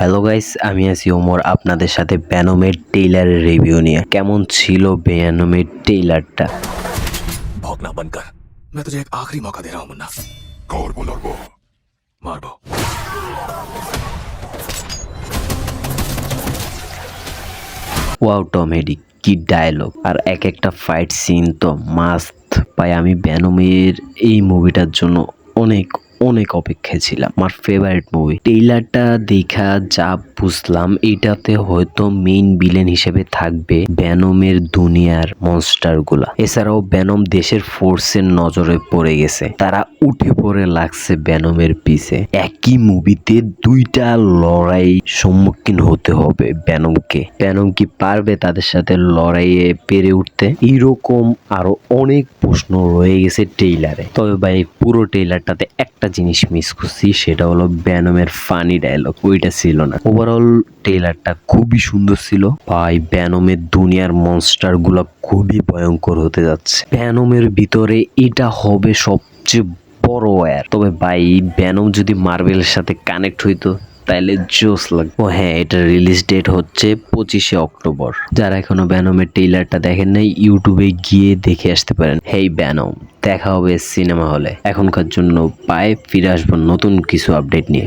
Hello guys, আমি আছি ওমর আপনাদের সাথে ভেনমের ট্রেইলারের রিভিউ নিয়ে। কেমন ছিল ভেনমের ট্রেইলারটা? भौंकना बंद कर। मैं तुझे एक आखिरी मौका दे रहा हूं मुन्ना। कौर बोलो मारबो। ওয়াও টমেডি, কি ডায়লগ আর এক একটা ফাইট সিন তো মাস্ট। ভাই আমি ভেনমের এই মুভিটার জন্য অনেক অনেক অপেক্ষায় ছিলাম। আমার ফেভারিট মুভি। ট্রেইলারটা দেখা যা বুঝলাম, এটাতে হয়তো মেইন ভিলেন হিসেবে থাকবে ভেনমের দুনিয়ার মনস্টার গুলা। এছাড়াও ভেনম দেশের ফোর্সের নজরে পড়ে গেছে, তারা উঠে পড়ে লাগছে ভেনমের পিছে। একই মুভিতে দুইটা লড়াই সম্মুখীন হতে হবে ভেনমকে। ভেনম কি পারবে তাদের সাথে লড়াইয়ে পেরে উঠতে? এইরকম আরো অনেক প্রশ্ন রয়ে গেছে ট্রেইলারে। তবে ভাই পুরো ট্রেইলারটাতে একটা জিনিস মিস করছি, সেটা হলো ভেনমের ফানি ডায়লগ, ওইটা ছিল না। ওভারঅল ট্রেইলারটা খুবই সুন্দর ছিল। ভাই ভেনমের দুনিয়ার মনস্টার গুলা খুবই ভয়ঙ্কর হতে যাচ্ছে। ভেনমের ভিতরে এটা হবে সবচেয়ে বড় ওয়্যার। তবে ভাই ভেনম যদি মার্ভেলের সাথে কানেক্ট হইতো তাইলে জোস লাগবে। ও হ্যাঁ, এটা রিলিজ ডেট হচ্ছে 25শে অক্টোবর। যারা এখনো ভেনমের ট্রেইলারটা দেখেন নাই, ইউটিউবে গিয়ে দেখে আসতে পারেন। হেই ভেনম, দেখা হবে সিনেমা হলে। এখনকার জন্য বাই, ফিরে আসবো নতুন কিছু আপডেট নিয়ে।